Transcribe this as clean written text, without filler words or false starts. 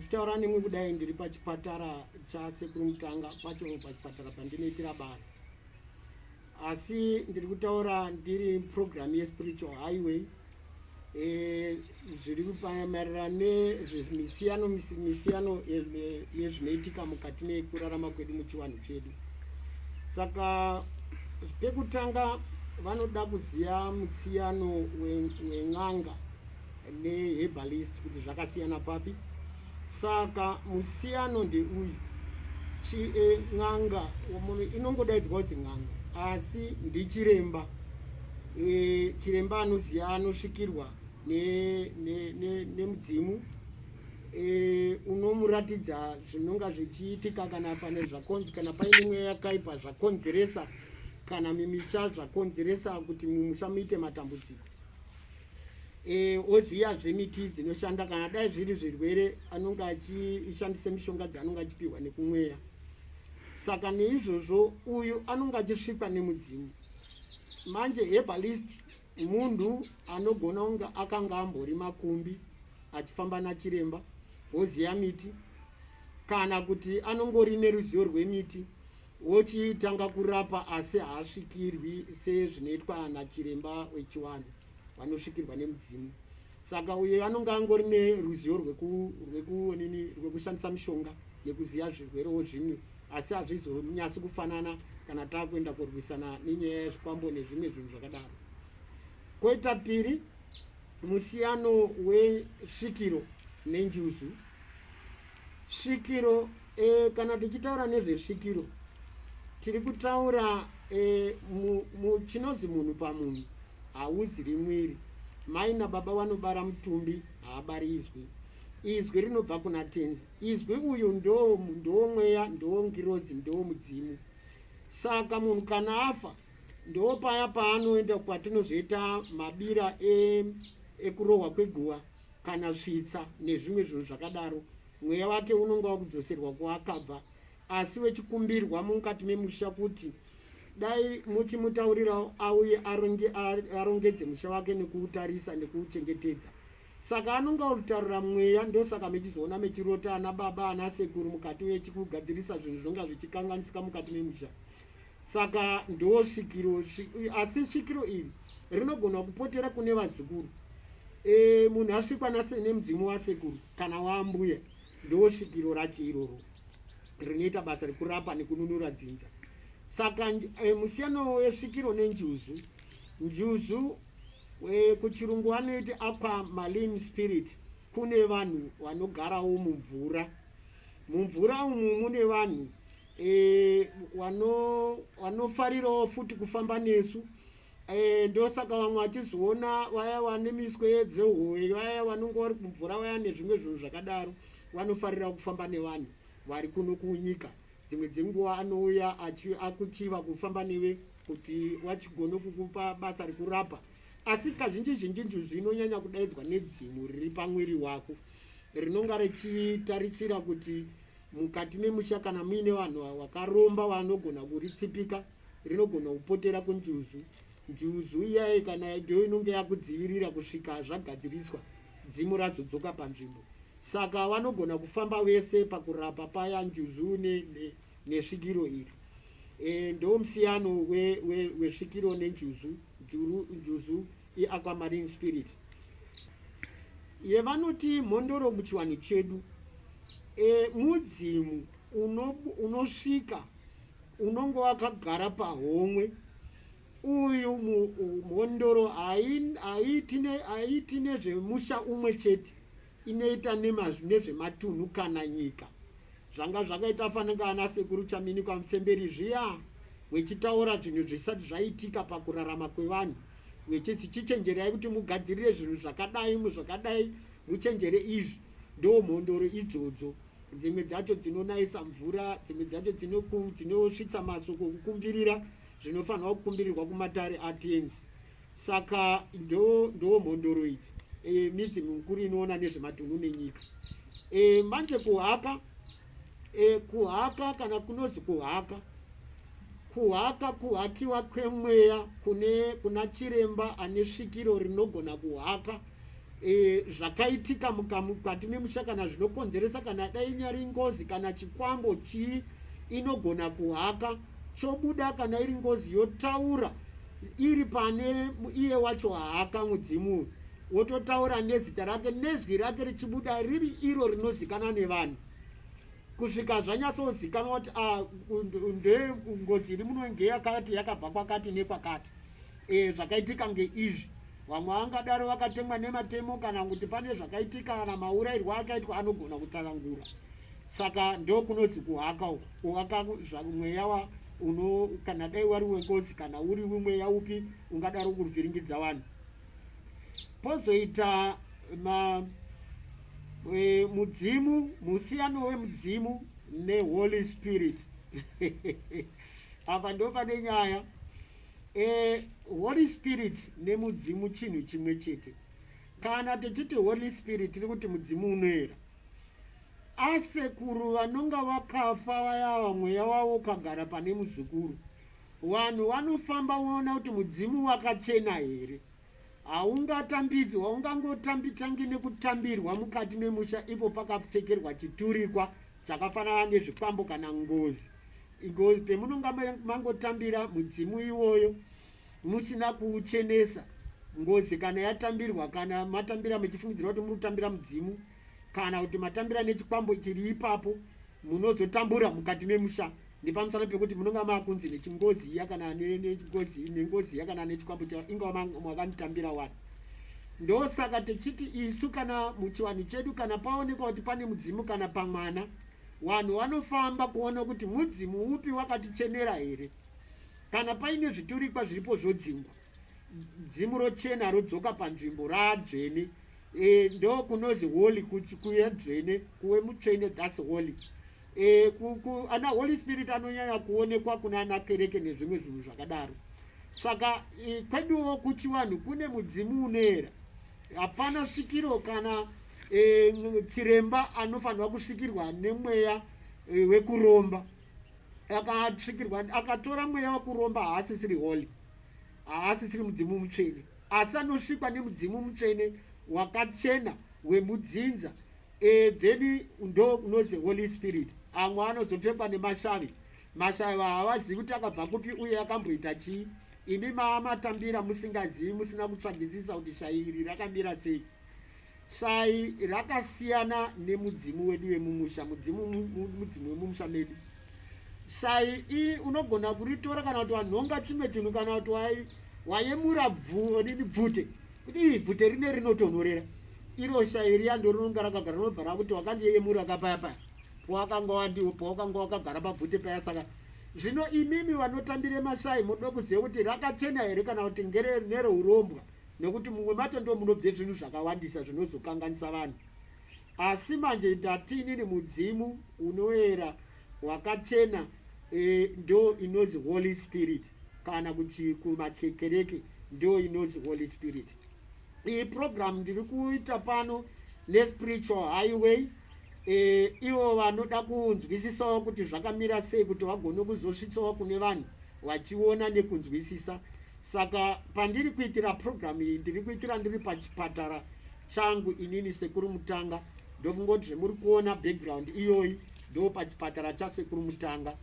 ndichitaura nemwe kudai ndiri pachipatara chasekuru Mutanga pacho pachipatara pandinoitira basa, asi ndiri kutaura ndiri program yespiritual highway. Zviri maererano nezvemisiyano yezvinoitika mukati mekurarama kwedu muchiwanhu chedu. Saka pekutanga vanoda kuziva musiyano wen'anga neherbalist kuti zvakasiyana papi. Saka musiyano ndeuyu, n'anga inongodaidzwa kuti n'anga asi ndichiremba. Chiremba anoziva, anosvikirwa nemudzimu, unomuratidza zvinonga zvichiitika kana pane zvakonzi, kana paine mweya yakaipa zvakonzeresa, kana mimisha zvakonzeresa kuti mumusha muite matambudziko. Oziva zvemiti dzinoshanda, kana dai zviri zvirwere anonga achishandisa mishonga dzaanonga achipihwa nekumweya. Saka neizvozvo uyu anonga achisvikwa nemudzimu. Manje herbalist munhu anogona kunga akanga ambori makumbi achifamba nachiremba woziva miti, kana kuti anongori neruzivo rwemiti wochitanga kurapa asi haasvikirwi sezvinoitwa nachiremba wechiwanhu vanosvikirwa nemudzimu. Saka uyo anonga angori neruzivo rwekushandisa mishonga nekuziva zvirwerewo zvimwe, asi hazvizonyatsi kufanana kana taakuenda kurwisana nenyaya yezvikwambo nezvimwe zvinhu zvakadaro. Koita piri, musiyano wesvikiro nenjuzu. Svikiro, kana tichitaura nezvesvikiro tiri kutaura chinozi munhu pamunhu hauziri mwiri. Mai nababa vanobara mutumbi, haabari izwi. Izwi rinobva kuna tenzi. Izwi uyu ndo mweya, ndo ngirozi, ndo mudzimu. Saka munhu kana afa ndo paya paanoenda kwatinozoita mabira ekurohwa kweguva kana svitsa nezvimwe zvinhu zvakadaro. Mweya wake unonga wakudzoserwa kwaakabva, asi wechikumbirwa mukati memusha kuti dai muchimutaurira auye arongedze musha wake nekuutarisa nekuuchengetedza. Saka anonga utaurira mweya, ndosaka mechizoona mechirota ana baba ana sekuru mukati wechikugadzirisa zvinhu zvonga zvichikanganisika mukati memusha. Saka ndo svikiro, asi svikiro iri rinogona kupotera kune vazukuru. Munhu asvikwa nemudzimu wasekuru kana waambuya, ndo svikiro racho iroro rinoita basa rekurapa nekununura dzinza. Saka musiyano wesvikiro nenjuzu, njuzu kuchirungu vanoiti aquamarine spirit. Kune vanhu vanogarawo mumvura. Mumvura umu mune vanhu wanofarirawo futi kufamba nesu. Ndosaka vamwe vachizoona vaya vane miswe dzehowe, vaya vanonga vari kumvura, vaya nezvimwe zvinhu zvakadaro, vanofarira kufamba nevanhu vari kuno kunyika. Dzimwe dzenguva anouya akuchiva kufamba newe kuti wachigona kukupa basa rekurapa. Asi kazhinji zhinji njuzu inonyanya kudaidzwa nedzimu riri pamwiri wako, rinonga richitarisira kuti mukati memusha kana muine vanhu vakaromba vanogona kuritsipika, rinogona kupotera kunjuzu. Njuzu iyayi kana ndo inonge yakudzivirira kusvika zvagadziriswa dzimu razodzoka panzvimbo. Saka vanogona kufamba vese pakurapa paya njuzu nesvikiro iri. Ndo musiyano wesvikiro nenjuzu. Njuzu iaquamarine spirit. Yevanoti mhondoro muchiwanhu chedu, mudzimu unosvika unongo wakagara pahomwe. Uyu mhondoro haiti nezvemusha umwe chete, inoita nezvematunhu kana nyika. Zvanga zvakaita fananga ana sekuru Chaminikwa Mufemberi zviya, wechitaura zvinhu zvisati zvaitika pakurarama kwevanhu, wechizi chichenjerai kuti mugadzirire zvinhu zvakadai, muchenjere izvi. Ndo mhondoro idzodzo. Dzimwe dzacho dzinonayisa mvura, dzimwe dzacho dzinosvitsa masoko kukumbirira zvinofanirwa kukumbirirwa kumatare atenzi. Saka ndo mhondoro idzi. Midzimu mikuru inoona nezvematunhu nenyika. Manje kuhaka kana kunozi kuhakiwa kwemweya kuna chiremba ane svikiro rinogona kuhaka zvakaitika mukati memusha kana zvinokonzeresa, kana dai inyari ngozi kana chikwambo chii, inogona kuhaka chobuda. Kana iri ngozi yotaura iri pane iye wacho haka mudzimu, wototaura nezita rake, nezwi rake richibuda riri iro rinozikana nevanhu, kusvika zvanyatsozikanwa kuti ndengozi iri muno ngeyakati, yakabva kwakati nekwakati. Zvakaitika ngeizvi. Vamwe vangadaro vakatemwa nematemo, kana kuti pane zvakaitika kana maurayirwo akaitwa anogona kutsanangura. Saka ndo kunozi kuhaka, kuhaka mweya kana dai wari wengozi kana uri mweya upi ungadaro kuvhiringidza vanhu. Pozoita mudzimu, musiyano wemudzimu neHoly Spirit. Apa ndo pane nyaya. Holy Spirit nemudzimu chinhu chimwe chete. Kana tichiti Holy Spirit tiri kuti mudzimu unoera. Asekuru vanonga vakafa vaya, mweya wavo ukagara pane muzukuru, vanhu vanofamba voona kuti mudzimu wakachena here. Haungatambidzwi, haungangotambitangi nekutambirwa mukati memusha ipo pakapfekerwa chiturikwa chakafanana nezvikwambo kana ngozi. Pemunonga mangotambira mudzimu iwoyo musina kuuchenesa, ngozi kana yatambirwa, kana matambira muchifungidzira kuti munotambira mudzimu, kana kuti matambira nechikwambo chiri ipapo, munozotambura mukati memusha nepamusana pekuti munonga makunzi nechingozi iya kana nengozi iya kana nechikwambo ingava mwakanitambira vanhu. Ndosaka tichiti isu kana muchivanhu chedu kana paonekwa kuti pane mudzimu kana pamwana, vanhu vanofamba kuona kuti mudzimu upi wakatichenera here. Kana paine zviturikwa zviripo zvodzingwa, dzimu rochena rodzoka panzvimbo radzvene, ndo kunozi holy, kuve dzvene, kuve mutsvene, that's holy. Ana Holy Spirit anonyanya kuonekwa kuna ana kereke nezvimwe zvinhu zvakadaro. Saka kweduwo kuchivanhu kune mudzimu unoera. Hapana svikiro kana chiremba anofanirwa kusvikirwa nemweya wekuromba. Akatora mweya wekuromba haasisiri holy, haasisiri mudzimu mutsvene, asi anosvikwa nemudzimu mutsvene wakachena wemudzinza, then ndo unozi Holy Spirit. Amwe anozopfekwa nemashavi. Mashavi havazivi kuti akabva kupi uye akamboita chii. Imi maamatambira musingazivi, musina kutsvagisisa kuti shai iri rakamira sei. Shai rakasiyana nemudzimu wedu wemumusha, mudzimu wemumusha medu. Shai iyi unogona kuritora kana kuti wanhonga chimwe chinhu, kana kuti wayemura bvute, kuti bvute rine rinotonhorera. Iro shai riya ndo rinonga rakagara, rinobva rakuti wakandiyemura kapayapaya pawakanga wakagara pabvute paya. Saka zvino imimi vanotambire mashai munoda kuziva kuti rakachena here kana kuti nerourombwa, nekuti mumwe macho ndo munobve zvinhu zvakawandisa zvinozokanganisa vanhu. Asi manje ndatini mudzimu unoera wakachena, ndo inozi Holy Spirit, kana kumakereke ndo inozi Holy Spirit. Iyi program ndiri kuita pano neSpiritual Highway. Ivo vanoda kunzwisisawo kuti zvakamira sei, kuti vagone kuzosvitsawo kune vanhu vachiona nekunzwisisa. Saka pandiri kuitira program iyi ndiri kuitira ndiri pachipatara changu inini Sekuru Mutanga. Ndofungoti zvemuri kuona background iyoyi ndo pachipatara chaSekuru Mutanga.